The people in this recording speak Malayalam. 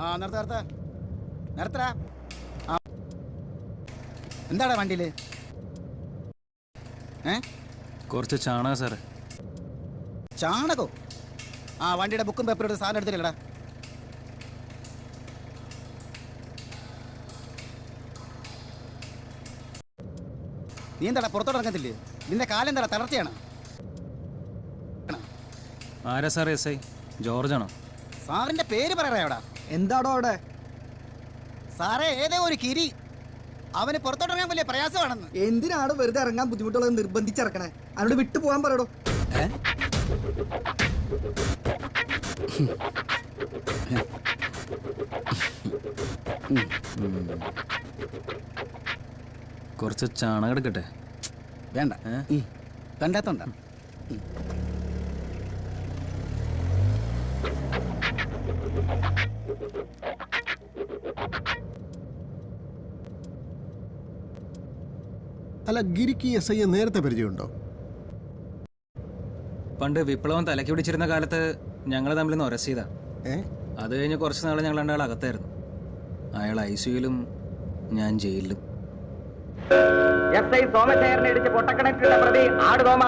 ആ നിർത്തടാ. എന്താടാ വണ്ടിയില്? കുറച്ച് ചാണകം സാറേ. ചാണകോ? ആ വണ്ടിയുടെ ബുക്കും പേപ്പറും എടുത്ത് സാധനം എടുത്തില്ലടാ. നീ എന്താടാ പുറത്തോട്ട് ഇറങ്ങത്തില്ലേ? നിന്റെ കാലെന്താടാ തളർച്ചയാണ്? ആരാ സാർ എസ് ഐ? ജോർജാണോ? സാറിന്റെ പേര് പറയടാ. എവിടാ? എന്താടോ അവിടെ? സാറേ ഏതോ ഒരു കിരി, അവന് പുറത്തോട്ടിറങ്ങാൻ വലിയ പ്രയാസമാണെന്ന്. എന്തിനാണ് വെറുതെ ഇറങ്ങാൻ ബുദ്ധിമുട്ടുള്ളത് നിർബന്ധിച്ചിറക്കണേ? അവനോട് വിട്ടു പോകാൻ പറയടോ. കുറച്ച് ചാണകം എടുക്കട്ടെ? വേണ്ട, കണ്ടാത്തോണ്ട. അല്ല, ഗിരിക്ക് എസ് ഐ നേരത്തെ പരിചയമുണ്ടോ? പണ്ട് വിപ്ലവം തലയ്ക്ക് പിടിച്ചിരുന്ന കാലത്ത് ഞങ്ങൾ തമ്മിൽ നിന്ന് ഉരസീതാ. അത് കഴിഞ്ഞ് കുറച്ച് നാൾ ഞങ്ങൾ രണ്ടാൾ അകത്തായിരുന്നു. അയാൾ ICUയിലും ഞാൻ ജയിലിലും. എസ് ഐ സോമശേഖരനെ ഇടിച്ച് പൊട്ടക്കിണറ്റിലുള്ള പ്രതി ആടുതോമ.